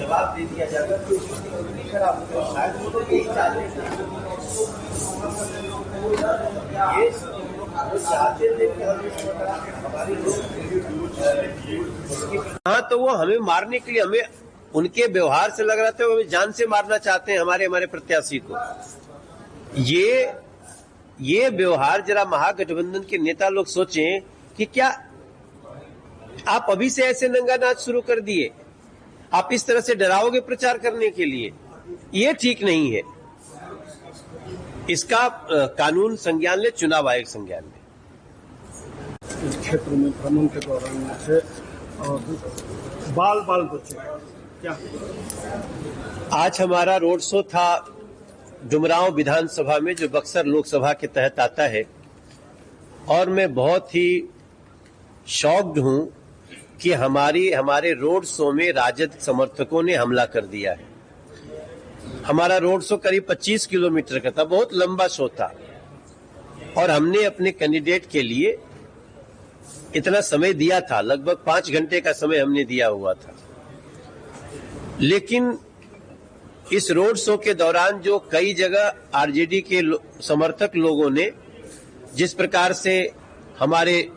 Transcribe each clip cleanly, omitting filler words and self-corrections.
जवाब दे दिया जाएगा तो खराब शायद वो तो यही चाहते हाँ, तो वो हमें मारने के लिए, हमें उनके व्यवहार से लग रहा था वो हमें जान से मारना चाहते हैं हमारे प्रत्याशी को। ये व्यवहार जरा महागठबंधन के नेता लोग सोचें कि क्या आप अभी से ऐसे नंगा नाच शुरू कर दिए, आप इस तरह से डराओगे प्रचार करने के लिए, ये ठीक नहीं है। इसका कानून संज्ञान ले, चुनाव आयोग संज्ञान ले। इस क्षेत्र में भ्रमण के दौरान से बाल बचे क्या? आज हमारा रोड शो था डुमरांव विधानसभा में, जो बक्सर लोकसभा के तहत आता है, और मैं बहुत ही शॉक्ड हूं कि हमारे रोड शो में राजद समर्थकों ने हमला कर दिया है। हमारा रोड शो करीब 25 किलोमीटर का था, बहुत लंबा शो था, और हमने अपने कैंडिडेट के लिए इतना समय दिया था, लगभग 5 घंटे का समय हमने दिया हुआ था। लेकिन इस रोड शो के दौरान जो कई जगह आरजेडी के समर्थक लोगों ने जिस प्रकार से हमारे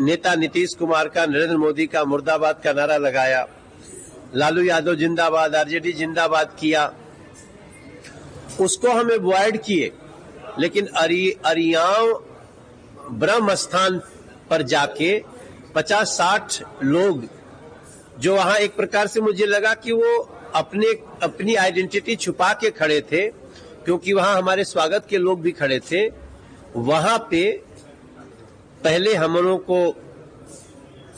नेता नीतीश कुमार का, नरेंद्र मोदी का मुर्दाबाद का नारा लगाया, लालू यादव जिंदाबाद, आरजेडी जिंदाबाद किया, उसको हम अवॉइड किए। लेकिन अरियाव ब्रह्म स्थान पर जाके 50-60 लोग जो वहां, एक प्रकार से मुझे लगा कि वो अपनी आइडेंटिटी छुपा के खड़े थे, क्योंकि वहां हमारे स्वागत के लोग भी खड़े थे। वहां पे पहले हम लोगों को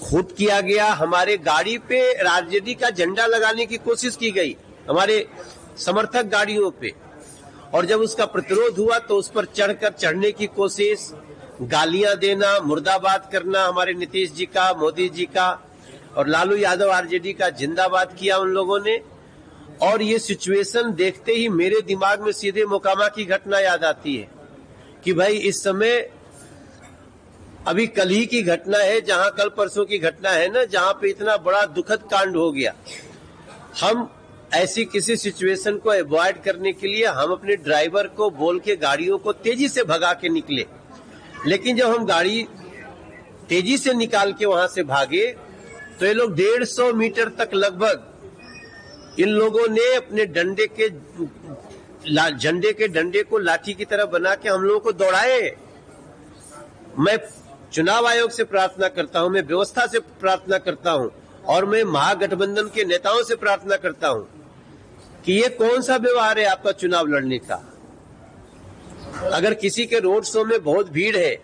खूब किया गया, हमारे गाड़ी पे आरजेडी का झंडा लगाने की कोशिश की गई, हमारे समर्थक गाड़ियों पे, और जब उसका प्रतिरोध हुआ तो उस पर चढ़ने की कोशिश, गालियां देना, मुर्दाबाद करना हमारे नीतीश जी का, मोदी जी का, और लालू यादव आरजेडी का जिंदाबाद किया उन लोगों ने। और ये सिचुएशन देखते ही मेरे दिमाग में सीधे मोकामा की घटना याद आती है कि भाई इस समय अभी कल ही की घटना है, जहां कल परसों की घटना है ना, जहां पे इतना बड़ा दुखद कांड हो गया। हम ऐसी किसी सिचुएशन को अवॉइड करने के लिए हम अपने ड्राइवर को बोल के गाड़ियों को तेजी से भगा के निकले, लेकिन जब हम गाड़ी तेजी से निकाल के वहां से भागे तो ये लोग 150 मीटर तक लगभग इन लोगों ने अपने झंडे के डंडे को लाठी की तरह बना के हम लोगों को दौड़ाए। मैं चुनाव आयोग से प्रार्थना करता हूं, मैं व्यवस्था से प्रार्थना करता हूं, और मैं महागठबंधन के नेताओं से प्रार्थना करता हूं कि ये कौन सा व्यवहार है आपका चुनाव लड़ने का। अगर किसी के रोड शो में बहुत भीड़ है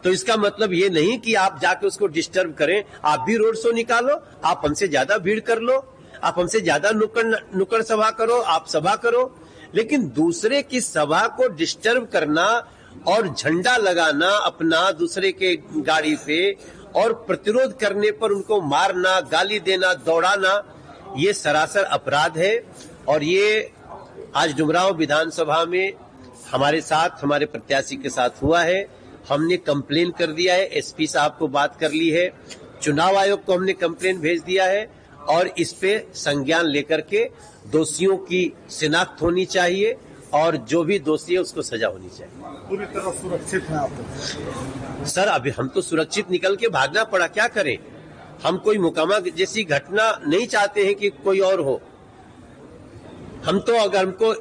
तो इसका मतलब ये नहीं कि आप जाके उसको डिस्टर्ब करें। आप भी रोड शो निकालो, आप हमसे ज्यादा भीड़ कर लो, आप हमसे ज्यादा नुक्कड़ सभा करो, आप सभा करो, लेकिन दूसरे की सभा को डिस्टर्ब करना और झंडा लगाना अपना दूसरे के गाड़ी पे और प्रतिरोध करने पर उनको मारना, गाली देना, दौड़ाना, ये सरासर अपराध है। और ये आज डुमरांव विधानसभा में हमारे साथ, हमारे प्रत्याशी के साथ हुआ है। हमने कंप्लेन कर दिया है, एसपी साहब को बात कर ली है, चुनाव आयोग को हमने कंप्लेन भेज दिया है, और इस पे संज्ञान लेकर के दोषियों की शिनाख्त होनी चाहिए, और जो भी दोषी है उसको सजा होनी चाहिए। पूरी तरह सुरक्षित है आप? सर, अभी हम तो सुरक्षित निकल के भागना पड़ा, क्या करें। हम कोई मुकामा जैसी घटना नहीं चाहते हैं कि कोई और हो। हम तो अगर हमको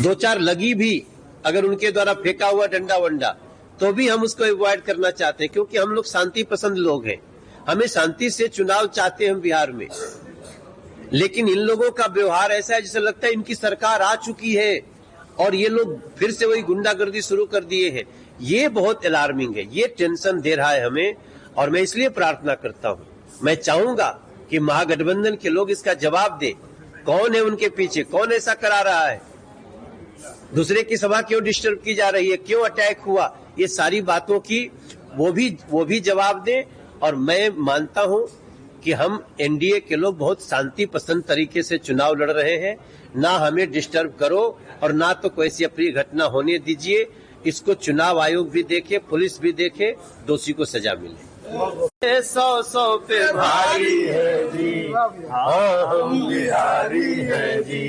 2-4 लगी भी, अगर उनके द्वारा फेंका हुआ डंडा वंडा, तो भी हम उसको अवॉइड करना चाहते हैं, क्योंकि हम लोग शांति पसंद लोग हैं। हमें शांति से चुनाव चाहते हैं हम बिहार में। लेकिन इन लोगों का व्यवहार ऐसा है जैसे लगता है इनकी सरकार आ चुकी है और ये लोग फिर से वही गुंडागर्दी शुरू कर दिए हैं। ये बहुत अलार्मिंग है, ये टेंशन दे रहा है हमें, और मैं इसलिए प्रार्थना करता हूं, मैं चाहूंगा कि महागठबंधन के लोग इसका जवाब दे। कौन है उनके पीछे, कौन ऐसा करा रहा है, दूसरे की सभा क्यों डिस्टर्ब की जा रही है, क्यों अटैक हुआ, ये सारी बातों की वो भी जवाब दें। और मैं मानता हूं कि हम एनडीए के लोग बहुत शांति पसंद तरीके से चुनाव लड़ रहे हैं, ना हमें डिस्टर्ब करो और ना तो कोई ऐसी अप्रिय घटना होने दीजिए। इसको चुनाव आयोग भी देखे, पुलिस भी देखे, दोषी को सजा मिले। 100 पे भारी है जी, हाँ हम बिहारी है जी,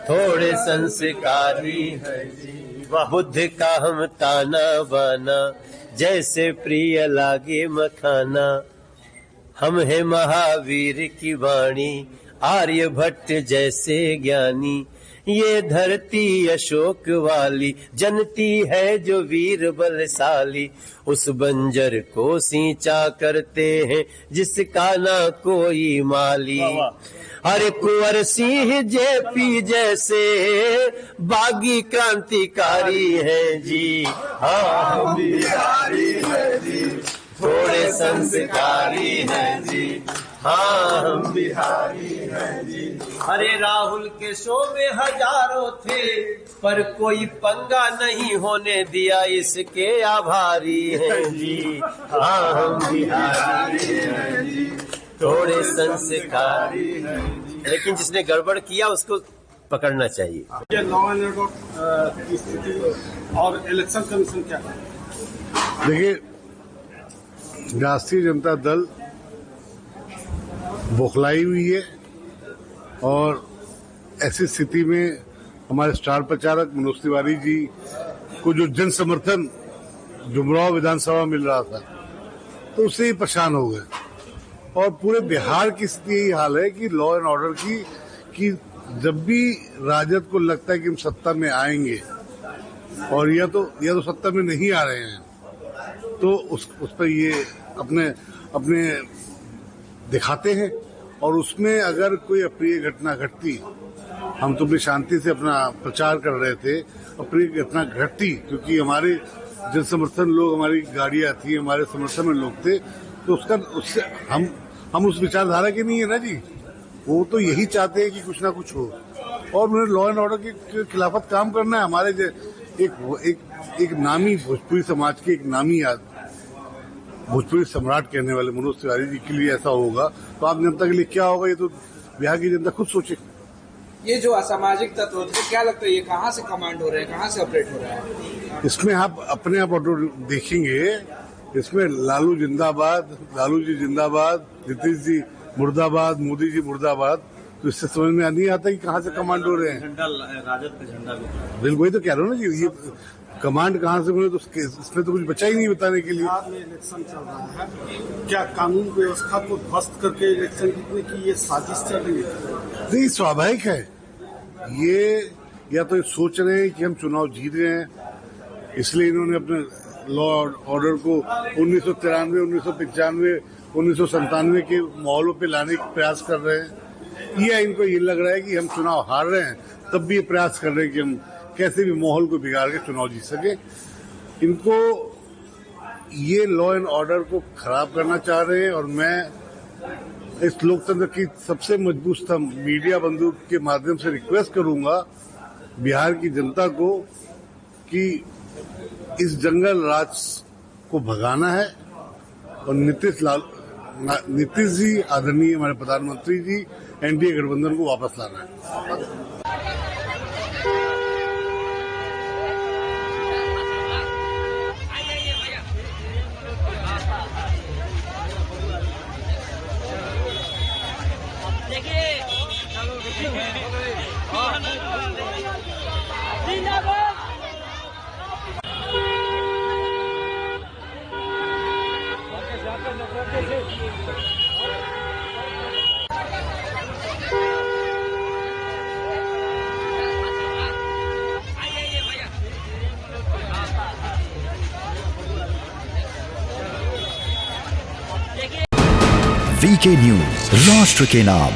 थोड़े संस्कारी है जी, बुद्ध का हम ताना बाना, जैसे प्रिय लागे मखाना। हम है महावीर की वाणी, आर्यभट्ट जैसे ज्ञानी, ये धरती अशोक वाली, जनती है जो वीर बलशाली। उस बंजर को सींचा करते हैं, जिसका ना कोई माली। अरे कुंवर सिंह जेपी जैसे बागी क्रांतिकारी है जी, हाँ हम बिहारी है जी, थोड़े संस्कारी है जी, हाँ हम बिहारी है जी। अरे राहुल के शो में हजारों थे, पर कोई पंगा नहीं होने दिया, इसके आभारी है जी, हाँ हम बिहारी है जी, थोड़े संस्कारी है जी। लेकिन जिसने गड़बड़ किया उसको पकड़ना चाहिए। ये लॉ एंड ऑर्डर की स्थिति और इलेक्शन कमीशन क्या है? देखिए, राष्ट्रीय जनता दल बौखलाई हुई है और ऐसी स्थिति में हमारे स्टार प्रचारक मनोज तिवारी जी को जो जन समर्थन जुमराव विधानसभा मिल रहा था, तो उससे ही परेशान हो गए। और पूरे बिहार की स्थिति यही हाल है कि लॉ एंड ऑर्डर की कि जब भी राजद को लगता है कि हम सत्ता में आएंगे और या तो सत्ता में नहीं आ रहे हैं, तो उस पर ये अपने दिखाते हैं। और उसमें अगर कोई अप्रिय घटना घटती, हम तो भी शांति से अपना प्रचार कर रहे थे, अप्रिय घटना घटती क्योंकि हमारे जन समर्थन लोग, हमारी गाड़ियां थी, हमारे समर्थन में लोग थे, तो उससे हम उस विचारधारा के नहीं है ना जी। वो तो यही चाहते हैं कि कुछ ना कुछ हो और उन्हें लॉ एंड ऑर्डर के खिलाफत काम करना है। हमारे एक नामी भोजपुरी समाज के एक नामी भोजपुरी सम्राट कहने वाले मनोज तिवारी जी के लिए ऐसा होगा तो आम जनता के लिए क्या होगा, ये तो बिहार की जनता खुद सोचे। ये जो असामाजिक तत्व होते हैं, क्या लगता है ये कहाँ से कमांड हो रहे हैं, कहाँ से ऑपरेट हो रहा है? इसमें आप अपने आप ऑर्डर देखेंगे, इसमें लालू जिंदाबाद, लालू जी जिंदाबाद, नीतीश जी मुर्दाबाद, मोदी जी मुर्दाबाद, तो इससे समझ में नहीं आता कि कहाँ से कमांड हो रहे हैं। झंडा, राजद का झंडा भी। बिल्कुल, वही तो कह रहा हूँ ना जी, ये कमांड कहाँ से मिले, तो इसमें तो कुछ बचा ही नहीं बताने के लिए। बिहार में इलेक्शन चल रहा है, क्या कानून व्यवस्था को ध्वस्त करके इलेक्शन जीतने की ये साजिश चल रही है? नहीं, स्वाभाविक है। ये या तो सोच रहे हैं कि हम चुनाव जीत रहे हैं, इसलिए इन्होंने अपने लॉ ऑर्डर को 1993, 1995, 1997 के माहौलों पे लाने का प्रयास कर रहे हैं, या इनको ये लग रहा है कि हम चुनाव हार रहे हैं तब भी ये प्रयास कर रहे हैं कि हम कैसे भी माहौल को बिगाड़ के चुनाव जीत सके। इनको ये लॉ एंड ऑर्डर को खराब करना चाह रहे हैं और मैं इस लोकतंत्र की सबसे मजबूत स्तंभ मीडिया बंधु के माध्यम से रिक्वेस्ट करूंगा बिहार की जनता को कि इस जंगल राज को भगाना है और नीतीश जी, आदरणीय हमारे प्रधानमंत्री जी, एनडीए गठबंधन को वापस लाना है। वीके न्यूज, राष्ट्र के नाम।